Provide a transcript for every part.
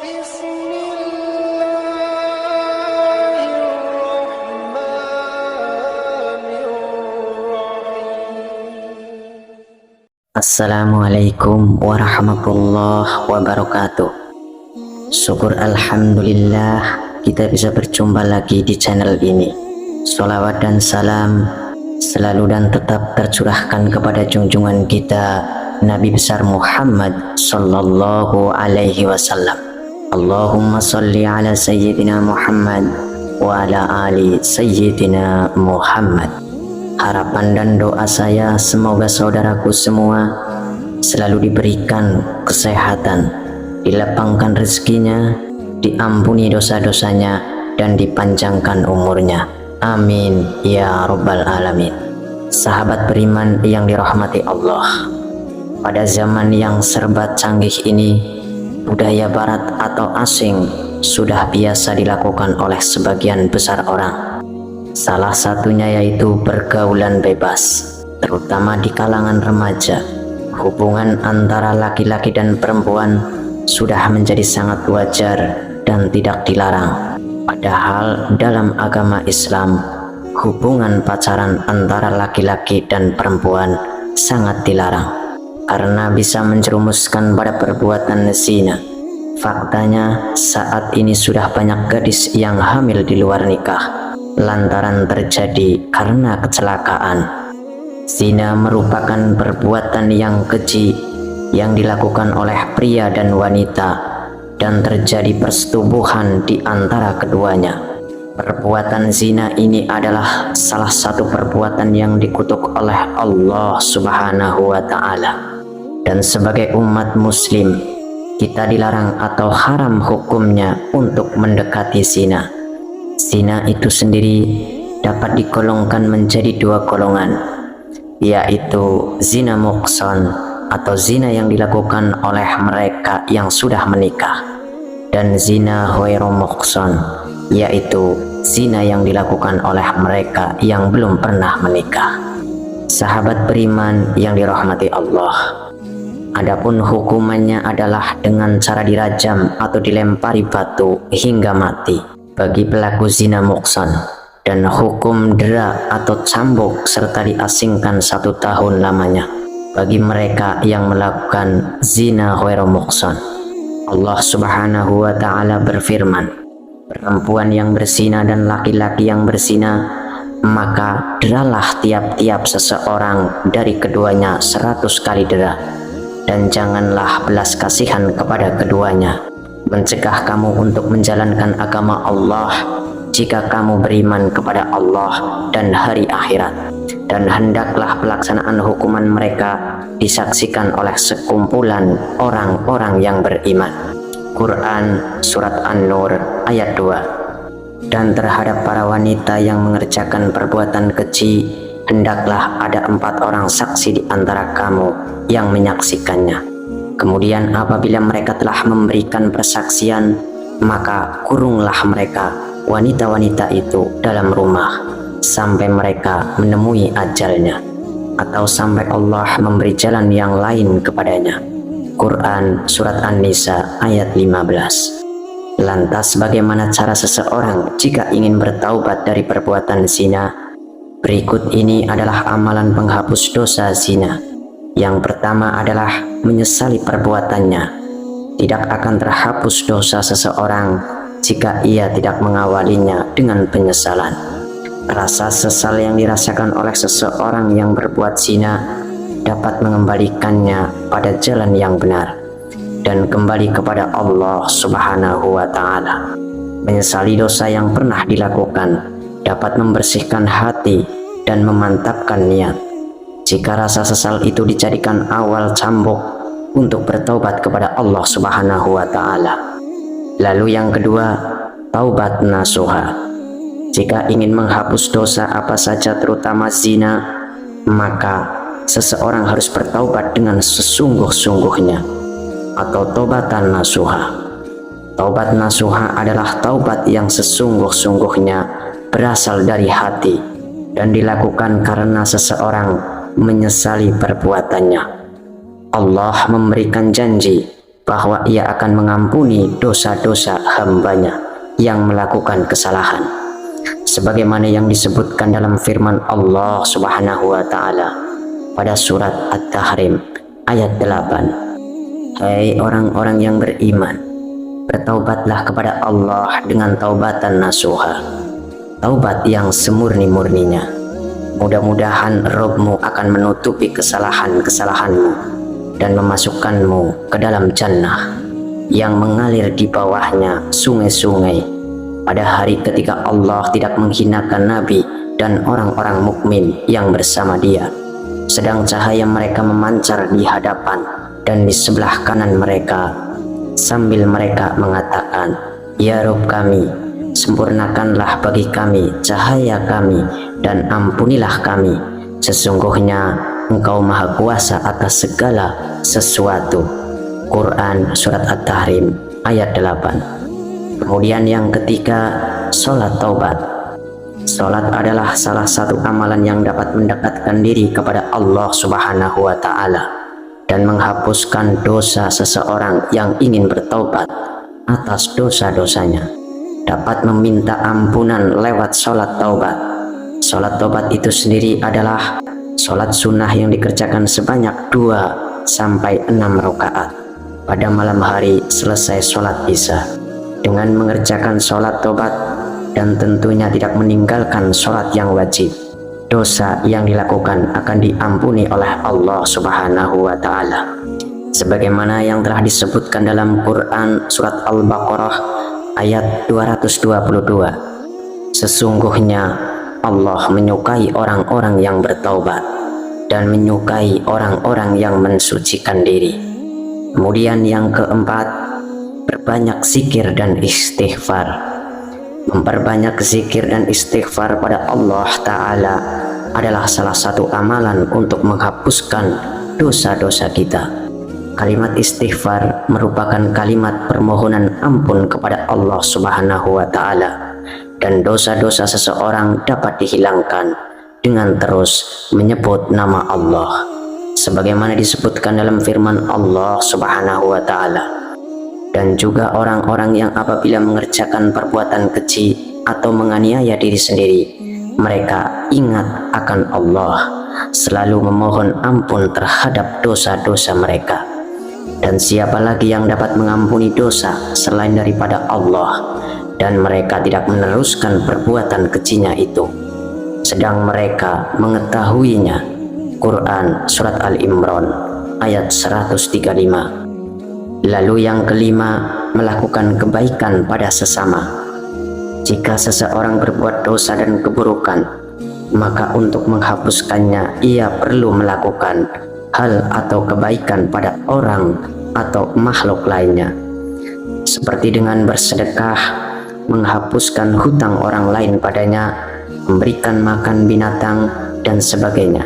Assalamualaikum warahmatullahi wabarakatuh. Syukur alhamdulillah kita bisa berjumpa lagi di channel ini. Sholawat dan salam selalu dan tetap tercurahkan kepada junjungan kita Nabi besar Muhammad sallallahu alaihi wasallam. Allahumma salli ala sayyidina Muhammad wa ala ali sayyidina Muhammad. Harapan dan doa saya semoga saudaraku semua selalu diberikan kesehatan, dilapangkan rezekinya, diampuni dosa-dosanya, dan dipanjangkan umurnya. Amin ya rabbal alamin. Sahabat beriman yang dirahmati Allah, pada zaman yang serba canggih ini, budaya barat atau asing sudah biasa dilakukan oleh sebagian besar orang. Salah satunya yaitu pergaulan bebas, terutama di kalangan remaja. Hubungan antara laki-laki dan perempuan sudah menjadi sangat wajar dan tidak dilarang. Padahal dalam agama Islam, hubungan pacaran antara laki-laki dan perempuan sangat dilarang karena bisa menjerumuskan pada perbuatan zina. Faktanya saat ini sudah banyak gadis yang hamil di luar nikah lantaran terjadi karena kecelakaan. Zina merupakan perbuatan yang keji yang dilakukan oleh pria dan wanita dan terjadi persetubuhan di antara keduanya. Perbuatan zina ini adalah salah satu perbuatan yang dikutuk oleh Allah Subhanahu wa Ta'ala. Dan sebagai umat muslim, kita dilarang atau haram hukumnya untuk mendekati zina. Zina itu sendiri dapat digolongkan menjadi dua golongan, yaitu zina muhsan atau zina yang dilakukan oleh mereka yang sudah menikah, dan zina ghairu muhsan, yaitu zina yang dilakukan oleh mereka yang belum pernah menikah. Sahabat beriman yang dirahmati Allah, adapun hukumannya adalah dengan cara dirajam atau dilempari batu hingga mati bagi pelaku zina muhsan, dan hukum dera atau cambuk serta diasingkan 1 tahun lamanya bagi mereka yang melakukan zina ghairu muhsan. Allah Subhanahu wa Ta'ala berfirman, perempuan yang berzina dan laki-laki yang berzina, maka deralah tiap-tiap seseorang dari keduanya 100 kali dera, dan janganlah belas kasihan kepada keduanya. Mencegah kamu untuk menjalankan agama Allah jika kamu beriman kepada Allah dan hari akhirat, dan hendaklah pelaksanaan hukuman mereka disaksikan oleh sekumpulan orang-orang yang beriman. Quran Surat An-Nur ayat 2. Dan terhadap para wanita yang mengerjakan perbuatan keji, hendaklah ada 4 orang saksi di antara kamu yang menyaksikannya. Kemudian apabila mereka telah memberikan persaksian, maka kurunglah mereka wanita-wanita itu dalam rumah sampai mereka menemui ajalnya, atau sampai Allah memberi jalan yang lain kepadanya. Quran Surat An-Nisa ayat 15. Lantas bagaimana cara seseorang jika ingin bertaubat dari perbuatan zina? Berikut ini adalah amalan penghapus dosa zina. Yang pertama adalah menyesali perbuatannya. Tidak akan terhapus dosa seseorang jika ia tidak mengawalinya dengan penyesalan. Rasa sesal yang dirasakan oleh seseorang yang berbuat zina dapat mengembalikannya pada jalan yang benar dan kembali kepada Allah Subhanahu wa Ta'ala. Menyesali dosa yang pernah dilakukan dapat membersihkan hati dan memantapkan niat. Jika rasa sesal itu dijadikan awal cambuk untuk bertaubat kepada Allah Subhanahu wa Ta'ala. Lalu yang kedua, taubat nasuha. Jika ingin menghapus dosa apa saja terutama zina, maka seseorang harus bertaubat dengan sesungguh-sungguhnya, atau taubatan nasuha. Taubat nasuha adalah taubat yang sesungguh-sungguhnya berasal dari hati dan dilakukan karena seseorang menyesali perbuatannya. Allah memberikan janji bahwa Ia akan mengampuni dosa-dosa hambanya yang melakukan kesalahan, sebagaimana yang disebutkan dalam firman Allah Subhanahu wa Ta'ala pada surat At-Tahrim ayat 8. Hai orang-orang yang beriman, bertaubatlah kepada Allah dengan taubatan nasuha, taubat yang semurni-murninya. Mudah-mudahan Rabb-Mu akan menutupi kesalahan-kesalahanmu dan memasukkanmu ke dalam jannah yang mengalir di bawahnya sungai-sungai pada hari ketika Allah tidak menghinakan Nabi dan orang-orang mukmin yang bersama Dia, sedang cahaya mereka memancar di hadapan dan di sebelah kanan mereka, sambil mereka mengatakan, "Ya Rabb kami, sempurnakanlah bagi kami cahaya kami dan ampunilah kami. Sesungguhnya Engkau Maha Kuasa atas segala sesuatu." Quran Surat At-Tahrim ayat 8. Kemudian yang ketiga, sholat taubat. Sholat adalah salah satu amalan yang dapat mendekatkan diri kepada Allah Subhanahu wa Ta'ala dan menghapuskan dosa seseorang yang ingin bertaubat atas dosa-dosanya. Dapat meminta ampunan lewat sholat taubat. Sholat taubat itu sendiri adalah sholat sunnah yang dikerjakan sebanyak 2 sampai 6 rakaat pada malam hari selesai sholat isya. Dengan mengerjakan sholat taubat dan tentunya tidak meninggalkan sholat yang wajib, dosa yang dilakukan akan diampuni oleh Allah Subhanahu wa Ta'ala, sebagaimana yang telah disebutkan dalam Quran surat Al-Baqarah ayat 222. Sesungguhnya Allah menyukai orang-orang yang bertaubat dan menyukai orang-orang yang mensucikan diri. Kemudian yang keempat, berbanyak zikir dan istighfar. Memperbanyak zikir dan istighfar pada Allah Ta'ala adalah salah satu amalan untuk menghapuskan dosa-dosa kita. Kalimat istighfar merupakan kalimat permohonan ampun kepada Allah Subhanahu wa Ta'ala, dan dosa-dosa seseorang dapat dihilangkan dengan terus menyebut nama Allah, sebagaimana disebutkan dalam firman Allah Subhanahu wa Ta'ala. Dan juga orang-orang yang apabila mengerjakan perbuatan keji atau menganiaya diri sendiri, mereka ingat akan Allah, selalu memohon ampun terhadap dosa-dosa mereka. Dan siapa lagi yang dapat mengampuni dosa selain daripada Allah, dan mereka tidak meneruskan perbuatan kejinya itu, sedang mereka mengetahuinya. Quran Surat Al-Imran ayat 135. Lalu yang kelima, melakukan kebaikan pada sesama. Jika seseorang berbuat dosa dan keburukan, maka untuk menghapuskannya ia perlu melakukan hal atau kebaikan pada orang atau makhluk lainnya, seperti dengan bersedekah, menghapuskan hutang orang lain padanya, memberikan makan binatang, dan sebagainya.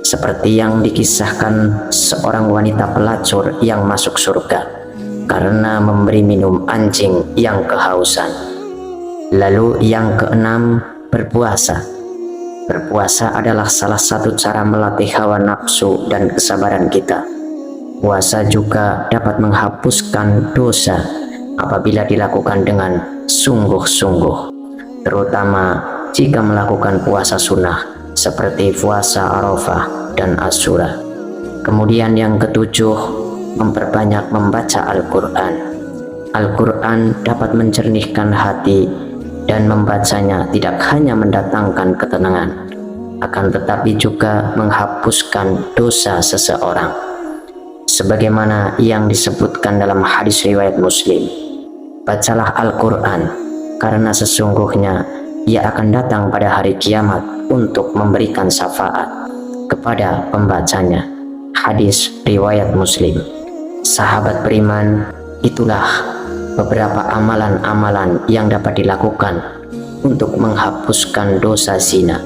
Seperti yang dikisahkan seorang wanita pelacur yang masuk surga karena memberi minum anjing yang kehausan. Lalu yang keenam, berpuasa. Berpuasa adalah salah satu cara melatih hawa nafsu dan kesabaran kita. Puasa juga dapat menghapuskan dosa apabila dilakukan dengan sungguh-sungguh, terutama jika melakukan puasa sunnah seperti puasa Arafah dan Asyura. Kemudian yang ketujuh, memperbanyak membaca Al-Quran. Al-Quran dapat mencernihkan hati, dan membacanya tidak hanya mendatangkan ketenangan, akan tetapi juga menghapuskan dosa seseorang, sebagaimana yang disebutkan dalam hadis riwayat Muslim. Bacalah Al-Quran, karena sesungguhnya ia akan datang pada hari kiamat untuk memberikan syafaat kepada pembacanya. Hadis riwayat Muslim. Sahabat beriman, itulah beberapa amalan-amalan yang dapat dilakukan untuk menghapuskan dosa zina.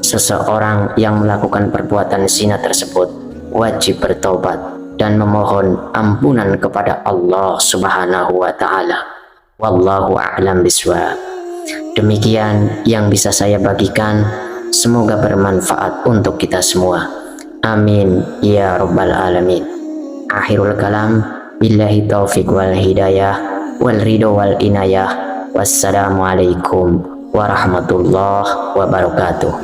Seseorang yang melakukan perbuatan zina tersebut wajib bertobat dan memohon ampunan kepada Allah Subhanahu wa Ta'ala. Wallahu a'lam bishawab. Demikian yang bisa saya bagikan, semoga bermanfaat untuk kita semua. Amin ya rabbal alamin. Akhirul kalam, Billahi taufik wal hidayah wal ridho wal inayah. Wassalamualaikum warahmatullahi wabarakatuh.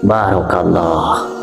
Barakallah.